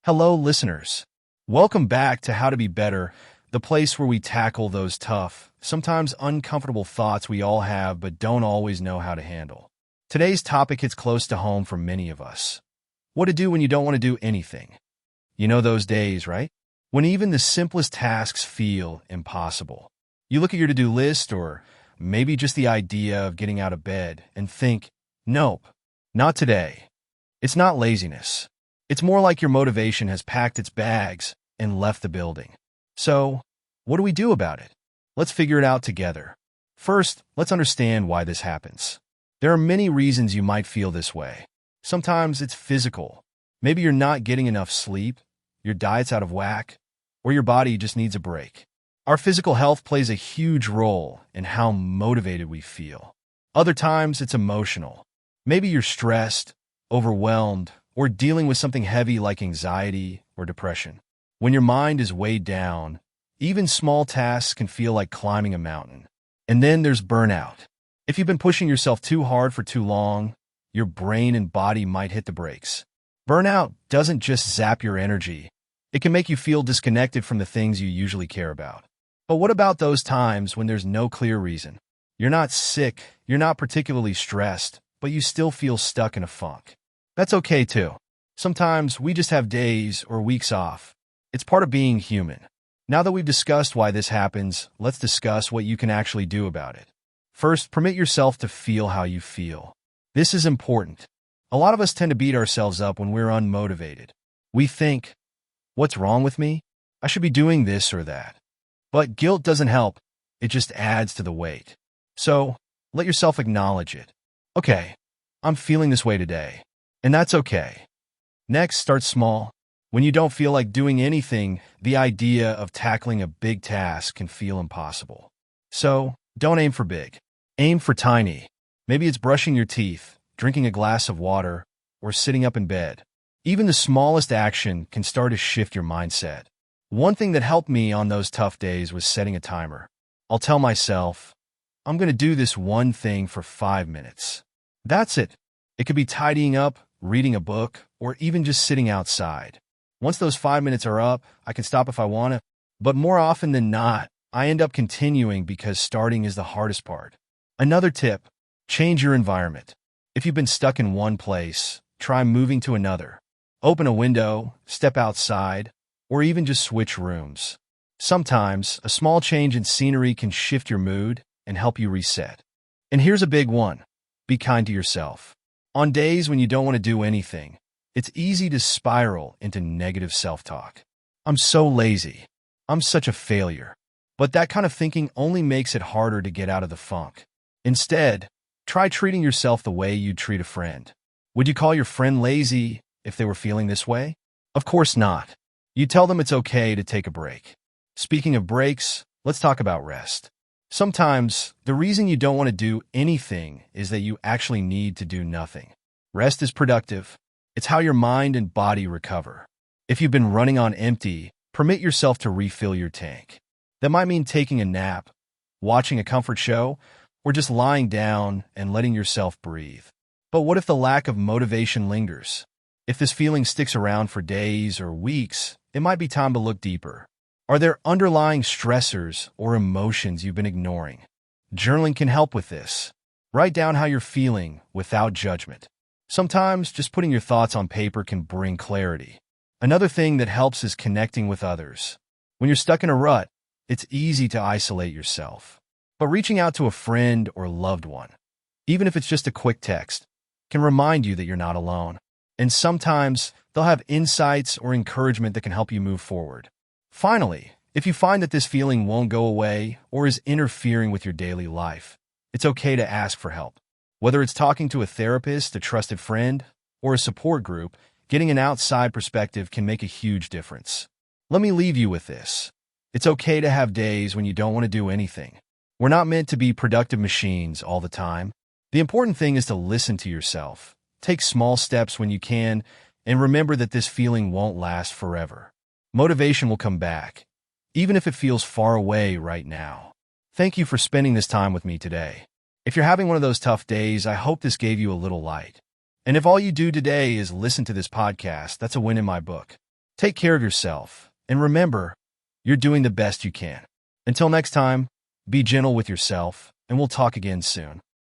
Hello, listeners. Welcome back to How to Be Better, the place where we tackle those tough, sometimes uncomfortable thoughts we all have but don't always know how to handle. Today's topic hits close to home for many of us. What to do when you don't want to do anything. You know those days, right? When even the simplest tasks feel impossible. You look at your to-do list or maybe just the idea of getting out of bed and think, nope, not today. It's not laziness. It's more like your motivation has packed its bags and left the building. So, what do we do about it? Let's figure it out together. First, let's understand why this happens. There are many reasons you might feel this way. Sometimes it's physical. Maybe you're not getting enough sleep, your diet's out of whack, or your body just needs a break. Our physical health plays a huge role in how motivated we feel. Other times, it's emotional. Maybe you're stressed, overwhelmed, or dealing with something heavy like anxiety or depression. When your mind is weighed down, even small tasks can feel like climbing a mountain. And then there's burnout. If you've been pushing yourself too hard for too long, your brain and body might hit the brakes. Burnout doesn't just zap your energy. It can make you feel disconnected from the things you usually care about. But what about those times when there's no clear reason? You're not sick, you're not particularly stressed, but you still feel stuck in a funk. That's okay too. Sometimes we just have days or weeks off. It's part of being human. Now that we've discussed why this happens, let's discuss what you can actually do about it. First, permit yourself to feel how you feel. This is important. A lot of us tend to beat ourselves up when we're unmotivated. We think, what's wrong with me? I should be doing this or that. But guilt doesn't help. It just adds to the weight. So, let yourself acknowledge it. Okay, I'm feeling this way today. And that's okay. Next, start small. When you don't feel like doing anything, the idea of tackling a big task can feel impossible. So, don't aim for big. Aim for tiny. Maybe it's brushing your teeth, drinking a glass of water, or sitting up in bed. Even the smallest action can start to shift your mindset. One thing that helped me on those tough days was setting a timer. I'll tell myself, I'm going to do this one thing for 5 minutes. That's it. It could be tidying up, reading a book, or even just sitting outside. Once those 5 minutes are up, I can stop if I want to. But more often than not, I end up continuing because starting is the hardest part. Another tip, change your environment. If you've been stuck in one place, try moving to another. Open a window, step outside, or even just switch rooms. Sometimes, a small change in scenery can shift your mood and help you reset. And here's a big one. Be kind to yourself. On days when you don't want to do anything, it's easy to spiral into negative self-talk. I'm so lazy. I'm such a failure. But that kind of thinking only makes it harder to get out of the funk. Instead, try treating yourself the way you'd treat a friend. Would you call your friend lazy if they were feeling this way? Of course not. You tell them it's okay to take a break. Speaking of breaks, let's talk about rest. Sometimes, the reason you don't want to do anything is that you actually need to do nothing. Rest is productive. It's how your mind and body recover. If you've been running on empty, permit yourself to refill your tank. That might mean taking a nap, watching a comfort show, or just lying down and letting yourself breathe. But what if the lack of motivation lingers? If this feeling sticks around for days or weeks, it might be time to look deeper. Are there underlying stressors or emotions you've been ignoring? Journaling can help with this. Write down how you're feeling without judgment. Sometimes just putting your thoughts on paper can bring clarity. Another thing that helps is connecting with others. When you're stuck in a rut, it's easy to isolate yourself. But reaching out to a friend or loved one, even if it's just a quick text, can remind you that you're not alone. And sometimes they'll have insights or encouragement that can help you move forward. Finally, if you find that this feeling won't go away or is interfering with your daily life, it's okay to ask for help. Whether it's talking to a therapist, a trusted friend, or a support group, getting an outside perspective can make a huge difference. Let me leave you with this. It's okay to have days when you don't want to do anything. We're not meant to be productive machines all the time. The important thing is to listen to yourself, take small steps when you can, and remember that this feeling won't last forever. Motivation will come back, even if it feels far away right now. Thank you for spending this time with me today. If you're having one of those tough days, I hope this gave you a little light. And if all you do today is listen to this podcast, that's a win in my book. Take care of yourself, and remember, you're doing the best you can. Until next time, be gentle with yourself, and we'll talk again soon.